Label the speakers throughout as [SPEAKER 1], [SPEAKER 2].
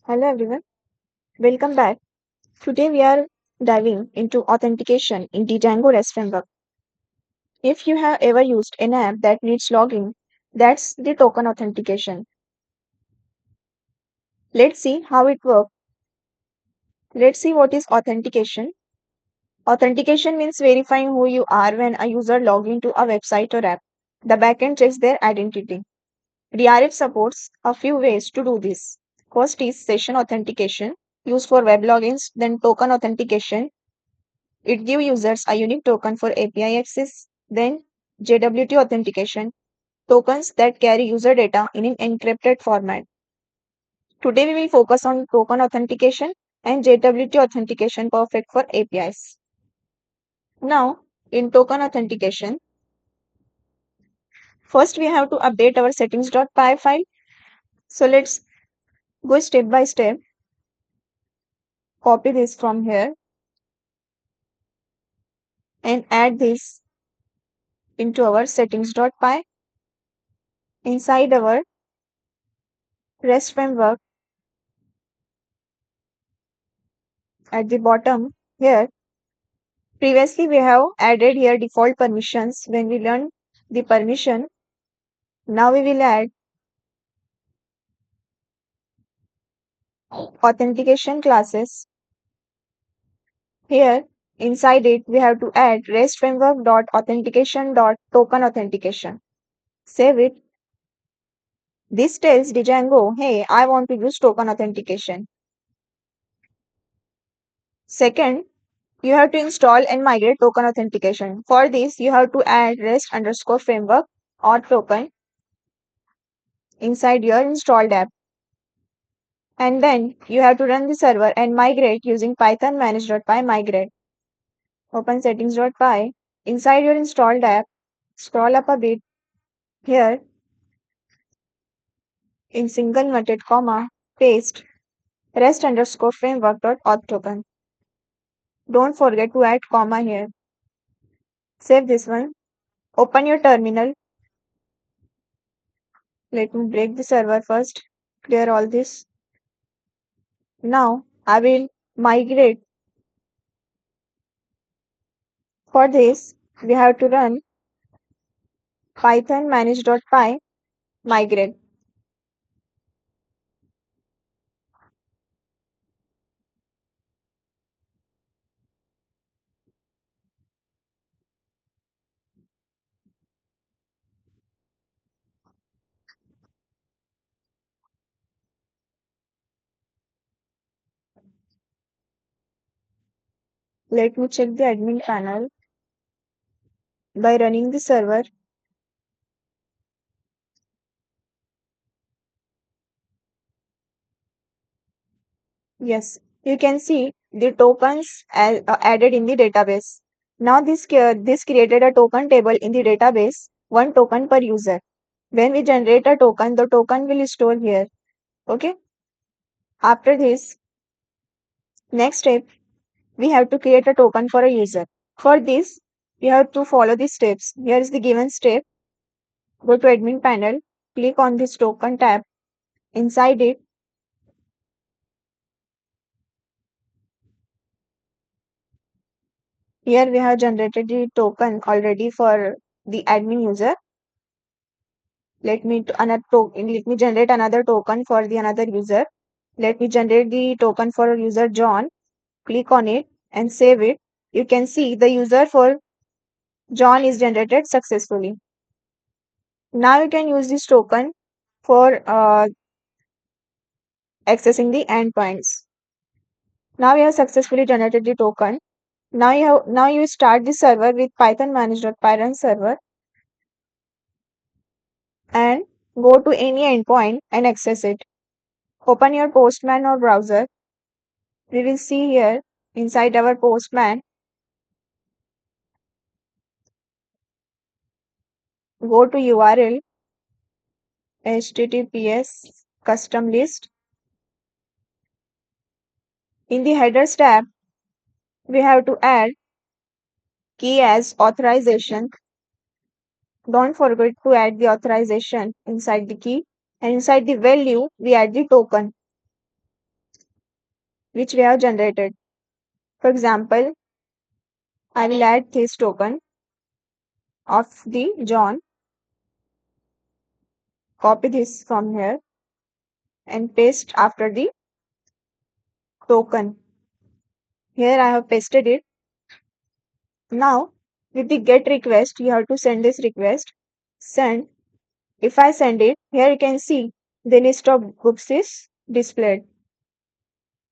[SPEAKER 1] Hello everyone, welcome back. Today we are diving into authentication in the Django REST framework. If you have ever used an app that needs login, that's the token authentication. Let's see how it works. Let's see what is authentication. Authentication means verifying who you are when a user logs into a website or app. The backend checks their identity. DRF supports a few ways to do this. First is session authentication, used for web logins, then token authentication. It gives users a unique token for API access. Then JWT authentication, tokens that carry user data in an encrypted format. Today we will focus on token authentication and JWT authentication perfect for APIs. Now, in token authentication, first we have to update our settings.py file. So let's go step by step. Copy this from here and add this into our settings.py. Inside our REST framework at the bottom here, previously we have added here default permissions when we learn the permission. Now we will add authentication classes. Here inside it we have to add REST framework dot authentication dot token authentication. Save it. This tells Django, hey, I want to use token authentication. Second, you have to install and migrate token authentication. For this, you have to add REST underscore framework or token inside your installed app. And then you have to run the server and migrate using python manage.py migrate. Open settings.py. Inside your installed app, scroll up a bit. Here, in single inverted comma, paste rest underscore framework dot auth token. Don't forget to add comma here. Save this one. Open your terminal. Let me break the server first. Clear all this. Now I will migrate. For this, we have to run python manage.py migrate. Let me check the admin panel by running the server. Yes, you can see the tokens added in the database. Now this created a token table in the database, one token per user. When we generate a token, the token will store here. Okay. After this, next step, we have to create a token for a user. For this, you have to follow the steps. Here is the given step. Go to admin panel, click on this token tab. Inside it, here we have generated the token already for the admin user. Let me generate another token for the another user. Let me generate the token for user John. Click on it and save it. You can see the user for John is generated successfully. Now you can use this token for accessing the endpoints. Now you have successfully generated the token. Now you start the server with python manage.py run server and go to any endpoint and access it. Open your Postman or browser. We will see here inside our Postman. Go to URL https custom list. In the headers tab, we have to add key as authorization. Don't forget to add the authorization inside the key, and inside the value we add the token. which we have generated. For example, I will add this token of the John, copy this from here and paste after the token. Here I have pasted it. Now, with the get request, you have to send this request. Send. If I send it, here you can see the list of books is displayed.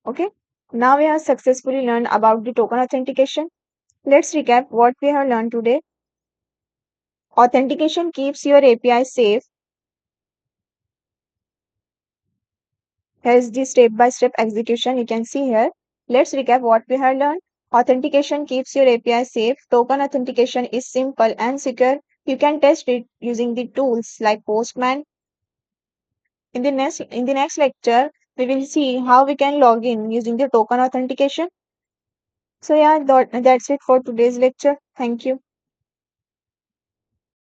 [SPEAKER 1] Okay. Now we have successfully learned about the token authentication. Let's recap what we have learned today. Authentication keeps your API safe. Here's the step-by-step execution you can see here. Let's recap what we have learned. Authentication keeps your API safe. Token authentication is simple and secure. You can test it using the tools like Postman. In the next lecture, we will see how we can log in using the token authentication. So yeah, that's it for today's lecture. Thank you.